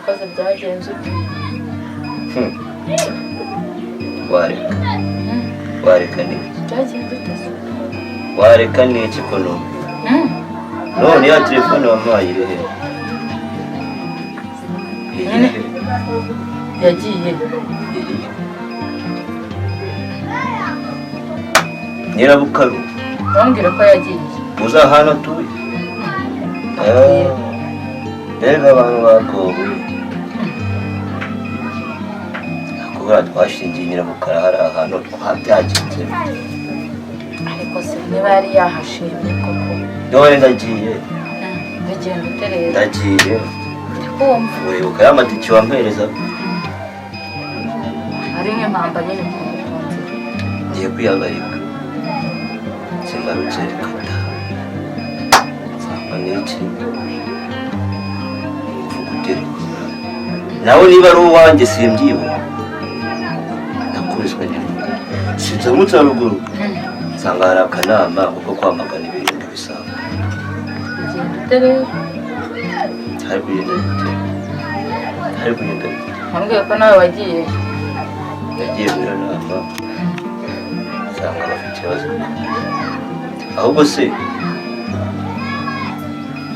wakoze byagenze wareka ni byagenze utase wareka ni iki kono none ya telefone wampaye irihe yagiye Nyirabukaru wambwira ko yagiye uza hano tuye rega abantu bakowe akubura twashingiye Nyirabukara hari ahantu twabyagenze ariko se niba yari yahashimye koko none ndagiye bigenda uterera ndagiye kumva wibuka ya matike wampereza ari nk'impamba nyine kumukunze ngiye kwihagarika singarutse kata nsanga n'iki mvugutire nawe niba ari uwanjye simbyibuka nakubiswe n'intumwa sinzamutse haruguru nsanga hari akanama kuko kwamagana ibintu bisanga bigenda uterera hari kugenda bite hari kugenda bite wambwiye ko nawe wagiye yagiye muri iyo nama nsanga bafite ikibazo ahubwo se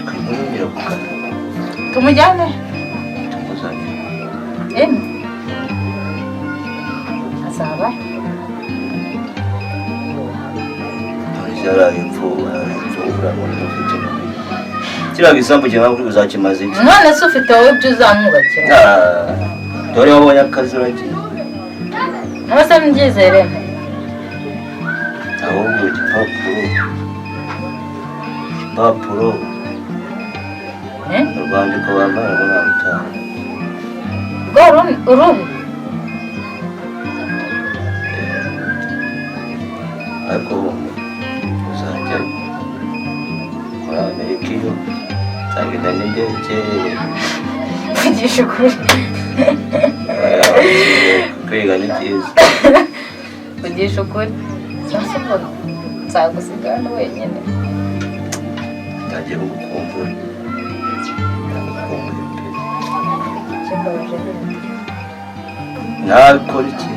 twimure Nyirabukara tumujyane tumuzane azaba yaraye imfura urabona ufite kiriya gisambu cyangwa kuri uzakimaze iki none se ufite wowe ibyo uzamwubakira dore wabonye akazi uragiye nawe se mbyizere ahubwo igipapuro urwandiko bambaye ngo ntabutaha rwo uruhe ariko uzajya muri Amerika iyo nzagenda n'indege kugisha ukuri kwiga ni byiza kugisha ukuri nzasubona nzagusiga hano wenyine ntagiye kugukumbura kimbabaje n'ibindi ntakora iki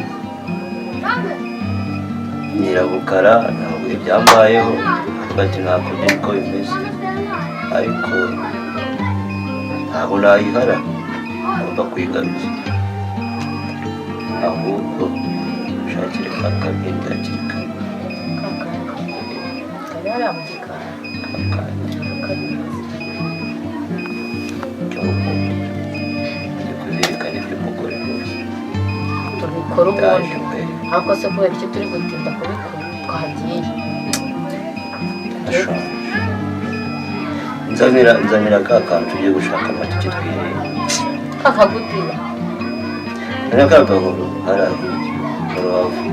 Nyirabukara ntabwo ibyambayeho avuga ati ntabwo niko bimeze ariko ntabwo nayihara ngomba kwigaruza ahubwo ushakire kakagenda hakiri kare kari hariya mu gikari ndi kuzirikana iby'umugore rwose tubikora ubundi ariko se kubera icyo turi gutinda kubikora twagiye nzanira ka kantu tugiye gushaka amatike twirinde kakagutira nari ka gahoro hariya mu rubavu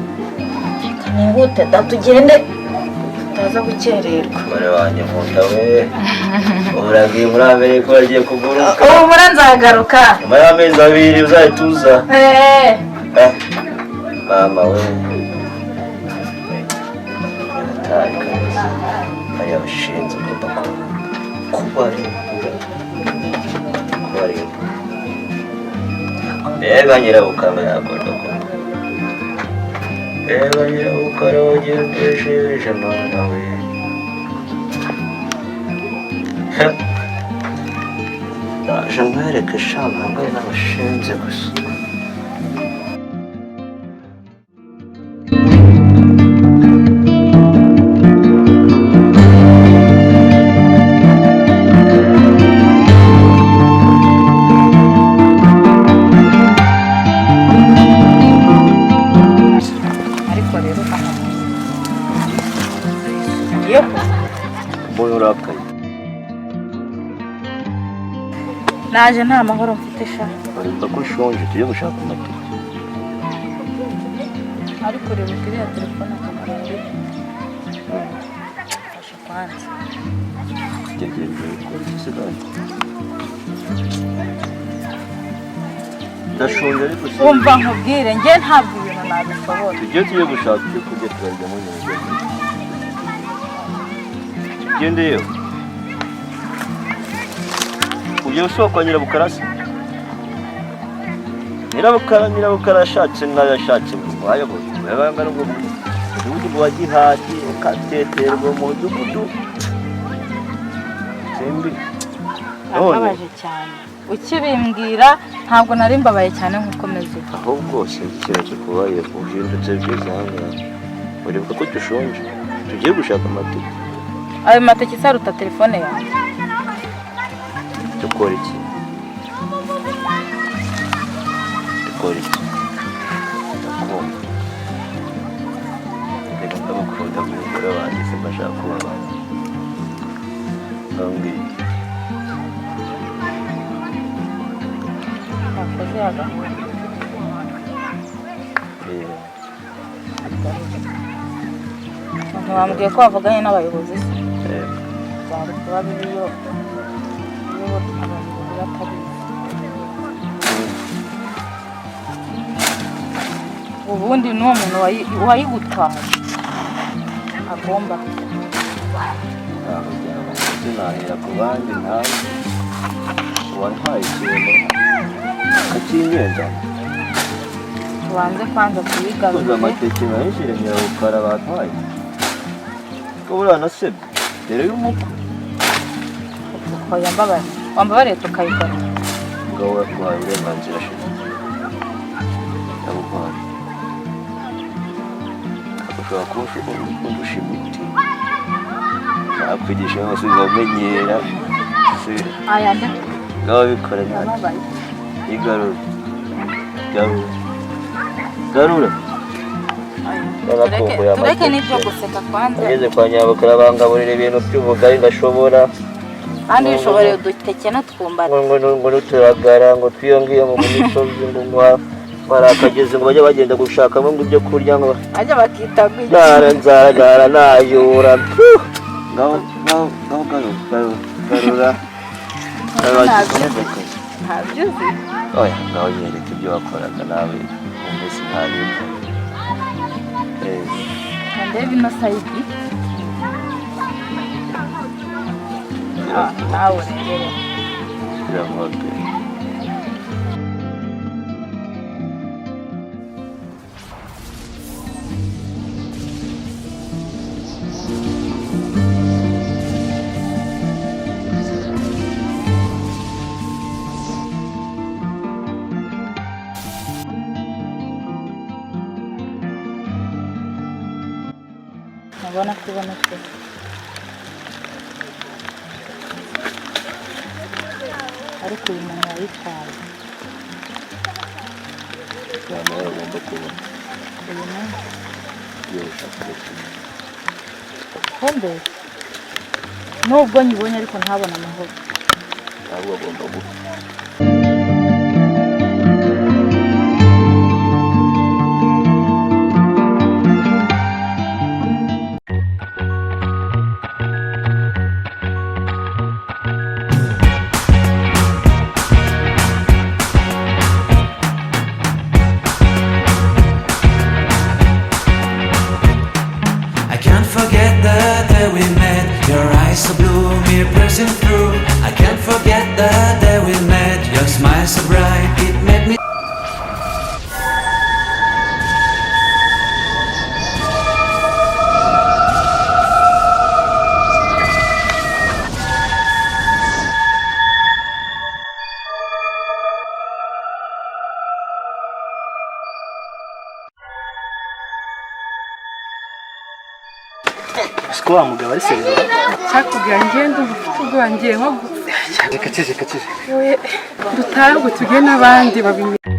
nihute da tugende tutaza gukererwa umubare wanjye nkunda we uragiye muri Amerika uragiye kuguruka ubu mura nzagaruka nyuma y'amezi 2 uzahita uza mama we yataye kabisa hariya abashinzwe ugomba kubarimbura mbega Nyirabukara yagomba mbega Nyirabukara wagiye ubwisheje mwana we naje nkwereke shama ngaye n'abashinze gusa naje nta mahoro mfite sha ariko ko ushonje tugiye gushaka amatike ariko reba iriya telefone akamaro fasha kwanza ndashonje ariko wumva nkubwire njye ntabwo ibintu nabishobora tugiye gushaka ibyo kurya turarya muri nyine ugendeyo ugiye usohoka Nyirabukara se nyirabukara ashatse nayo ashatse mu bayobozi babanga ngo umudugudu wa Gihati ukateterwa mu mudugudu simbi ababaje cyane ukibimbwira ntabwo nari mbabaye cyane nkuko meze ahubwo sinzi kubaye uhindutse byiza hano uribuka ko dushonje tugiye gushaka amateke ayo mateke saruta telefone yawe dukora iki reka ndamukunda umugore wanjye simbashaka kuba nambwiye nakoze agahura ntiwambwiye ko wavuganye n'abayobozi se byari kuba bibiyo abayobozi batabizi ubundi n'uwo muntu wayigutwaye agomba sinahera ku bandi ntawe uwantwaye ikintu akinyenda tubanze kwanza kuyigaruza amateke nayishyire nyirabukara batwaye ko buriya nasebye mbere y'umukwe wambabariye tukayigarura ngaho yaguhaye uburenganzira shira yaguhaye ushobora kuba undusha imiti nakwigisha hose uzamenyera ngaho bikora nyacyo garura tureke n'ibyo guseka kwanza ageze kwa nyabukara bangaburira ibintu by'ubugari ngashobora kandi bishoboreye uduteke n'utwumbati ngo nuturagara ngo twiyongiye mu misozi ngo hari akagezi ngo bajye bagenda gushakamo ngo ibyo kurya ngo bajya bakitagwira nzaragara nayura ngaho garura ntabyo uzi oya ngaho nyereka ibyo wakoraga nawe mu minsi ntabiri ndebe ino sayidi nawe urebere biramuhaga nabona kubonetse ariko uyu muntu yayitwaye nawe ugomba kubona uyu muntu iyo ushaka gukina kumbe nubwo nyibonye ariko ntabona amahoro ntabwo agomba gupfa So blue, me pressing through. I can't forget the day we met. Your smile so bright, it made me. Siko wa mugabo ari seriyo cyakubwira ngende ufite ubwangiye nko reka cece dutahe ngo tujye n'abandi babimenya